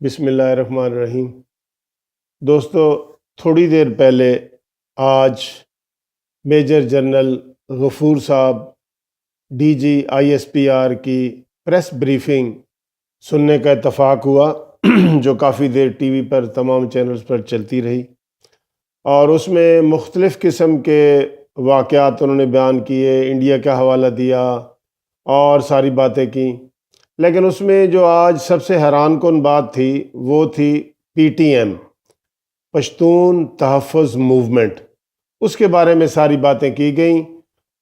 بسم اللہ الرحمن الرحیم۔ دوستو، تھوڑی دیر پہلے آج میجر جنرل غفور صاحب ڈی جی ISPR کی پریس بریفنگ سننے کا اتفاق ہوا جو کافی دیر ٹی وی پر تمام چینلز پر چلتی رہی، اور اس میں مختلف قسم کے واقعات انہوں نے بیان کیے، انڈیا کا حوالہ دیا اور ساری باتیں کی۔ لیکن اس میں جو آج سب سے حیران کن بات تھی وہ تھی PTM، پشتون تحفظ موومنٹ۔ اس کے بارے میں ساری باتیں کی گئیں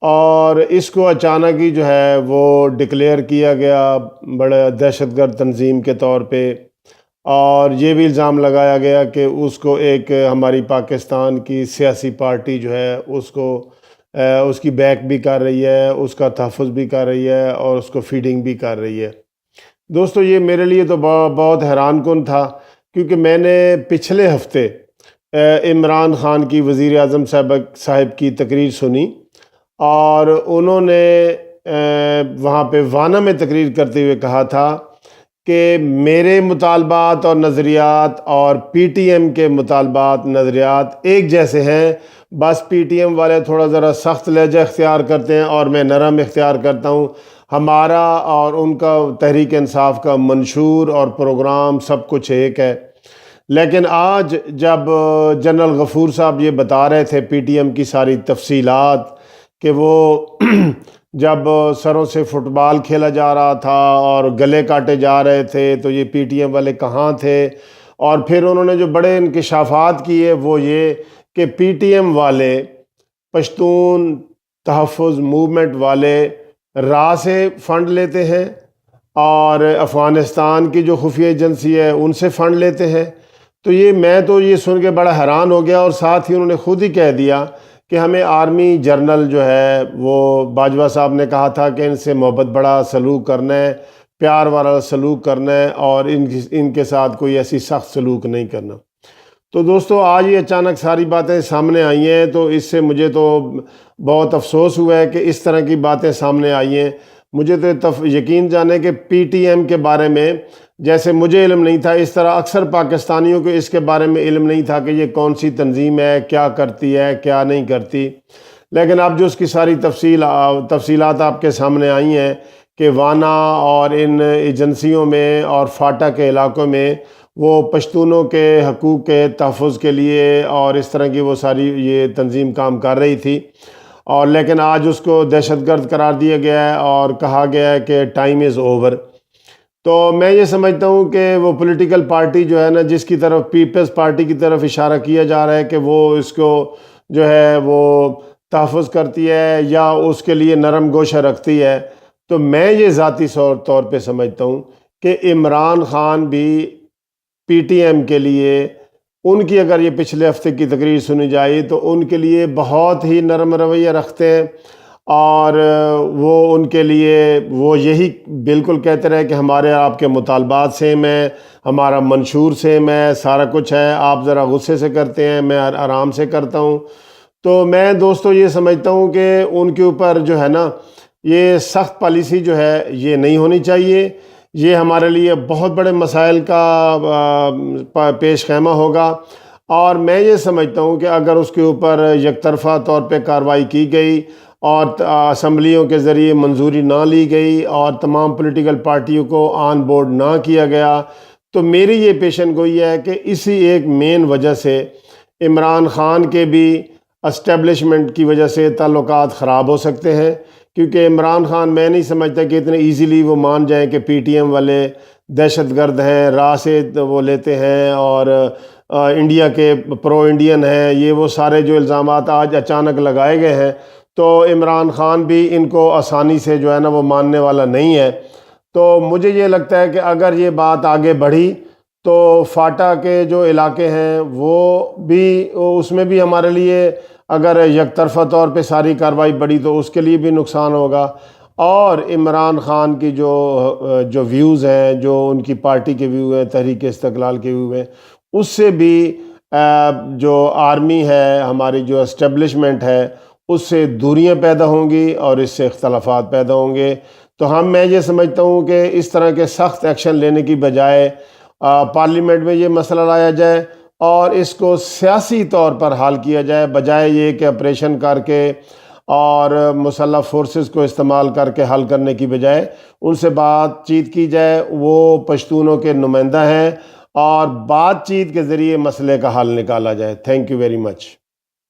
اور اس کو اچانک ہی جو ہے وہ ڈکلیئر کیا گیا بڑا دہشت گرد تنظیم کے طور پہ، اور یہ بھی الزام لگایا گیا کہ اس کو ایک ہماری پاکستان کی سیاسی پارٹی جو ہے اس کی بیک بھی کر رہی ہے، اس کا تحفظ بھی کر رہی ہے اور اس کو فیڈنگ بھی کر رہی ہے۔ دوستو، یہ میرے لیے تو بہت حیران کن تھا، کیونکہ میں نے پچھلے ہفتے عمران خان کی وزیر اعظم صاحب کی تقریر سنی، اور انہوں نے وہاں پہ وانا میں تقریر کرتے ہوئے کہا تھا کہ میرے مطالبات اور نظریات اور PTM کے مطالبات نظریات ایک جیسے ہیں، بس PTM والے تھوڑا ذرا سخت لہجہ اختیار کرتے ہیں اور میں نرم اختیار کرتا ہوں۔ ہمارا اور ان کا تحریک انصاف کا منشور اور پروگرام سب کچھ ایک ہے۔ لیکن آج جب جنرل غفور صاحب یہ بتا رہے تھے PTM کی ساری تفصیلات، کہ وہ جب سروں سے فٹ بال کھیلا جا رہا تھا اور گلے کاٹے جا رہے تھے تو یہ PTM والے کہاں تھے، اور پھر انہوں نے جو بڑے انکشافات کیے وہ یہ کہ PTM والے، پشتون تحفظ موومنٹ والے راہ سے فنڈ لیتے ہیں اور افغانستان کی جو خفیہ ایجنسی ہے ان سے فنڈ لیتے ہیں۔ تو میں تو یہ سن کے بڑا حیران ہو گیا، اور ساتھ ہی انہوں نے خود ہی کہہ دیا کہ ہمیں آرمی جرنل جو ہے وہ باجوہ صاحب نے کہا تھا کہ ان سے محبت بڑا سلوک کرنا ہے، پیار والا سلوک کرنا ہے، اور ان کے ساتھ کوئی ایسی سخت سلوک نہیں کرنا۔ تو دوستو، آج یہ اچانک ساری باتیں سامنے آئی ہیں، تو اس سے مجھے تو بہت افسوس ہوا ہے کہ اس طرح کی باتیں سامنے آئی ہیں۔ مجھے تو یقین جانے کہ PTM کے بارے میں جیسے مجھے علم نہیں تھا، اس طرح اکثر پاکستانیوں کو اس کے بارے میں علم نہیں تھا کہ یہ کون سی تنظیم ہے، کیا کرتی ہے، کیا نہیں کرتی۔ لیکن اب جو اس کی ساری تفصیلات آپ کے سامنے آئی ہیں کہ وانا اور ان ایجنسیوں میں اور فاٹا کے علاقوں میں وہ پشتونوں کے حقوق کے تحفظ کے لیے اور اس طرح کی وہ ساری یہ تنظیم کام کر رہی تھی، اور لیکن آج اس کو دہشت گرد قرار دیا گیا ہے اور کہا گیا ہے کہ ٹائم از اوور۔ تو میں یہ سمجھتا ہوں کہ وہ پولیٹیکل پارٹی جو ہے نا، جس کی طرف پیپلز پارٹی کی طرف اشارہ کیا جا رہا ہے کہ وہ اس کو جو ہے وہ تحفظ کرتی ہے یا اس کے لیے نرم گوشہ رکھتی ہے، تو میں یہ ذاتی طور پہ سمجھتا ہوں کہ عمران خان بھی PTM کے لیے، ان کی اگر یہ پچھلے ہفتے کی تقریر سنی جائے تو ان کے لیے بہت ہی نرم رویہ رکھتے ہیں، اور وہ ان کے لیے وہ یہی بالکل کہتے رہے کہ ہمارے آپ کے مطالبات سیم ہیں، ہمارا منشور سیم ہے، سارا کچھ ہے، آپ ذرا غصے سے کرتے ہیں، میں آرام سے کرتا ہوں۔ تو میں دوستو یہ سمجھتا ہوں کہ ان کے اوپر جو ہے نا یہ سخت پالیسی جو ہے یہ نہیں ہونی چاہیے۔ یہ ہمارے لیے بہت بڑے مسائل کا پیش خیمہ ہوگا، اور میں یہ سمجھتا ہوں کہ اگر اس کے اوپر یک طرفہ طور پہ کارروائی کی گئی اور اسمبلیوں کے ذریعے منظوری نہ لی گئی اور تمام پولیٹیکل پارٹیوں کو آن بورڈ نہ کیا گیا، تو میری یہ پیشن گوئی ہے کہ اسی ایک مین وجہ سے عمران خان کے بھی اسٹیبلشمنٹ کی وجہ سے تعلقات خراب ہو سکتے ہیں، کیونکہ عمران خان میں نہیں سمجھتا کہ اتنے ایزیلی وہ مان جائیں کہ PTM والے دہشت گرد ہیں، راہ سے وہ لیتے ہیں اور انڈیا کے پرو انڈین ہیں، یہ وہ سارے جو الزامات آج اچانک لگائے گئے ہیں، تو عمران خان بھی ان کو آسانی سے جو ہے نا وہ ماننے والا نہیں ہے۔ تو مجھے یہ لگتا ہے کہ اگر یہ بات آگے بڑھی تو فاٹا کے جو علاقے ہیں وہ بھی، اس میں بھی ہمارے لیے اگر یک طرفہ طور پہ ساری کارروائی بڑھی تو اس کے لیے بھی نقصان ہوگا، اور عمران خان کی جو ویوز ہیں، جو ان کی پارٹی کے ویو ہیں، تحریک استقلال کے ویو ہیں، اس سے بھی جو آرمی ہے، ہماری جو اسٹیبلشمنٹ ہے، اس سے دوریاں پیدا ہوں گی اور اس سے اختلافات پیدا ہوں گے۔ تو میں یہ سمجھتا ہوں کہ اس طرح کے سخت ایکشن لینے کی بجائے پارلیمنٹ میں یہ مسئلہ لایا جائے اور اس کو سیاسی طور پر حل کیا جائے، بجائے یہ کہ آپریشن کر کے اور مسلح فورسز کو استعمال کر کے حل کرنے کی بجائے ان سے بات چیت کی جائے۔ وہ پشتونوں کے نمائندہ ہیں اور بات چیت کے ذریعے مسئلے کا حل نکالا جائے۔ Thank you very much.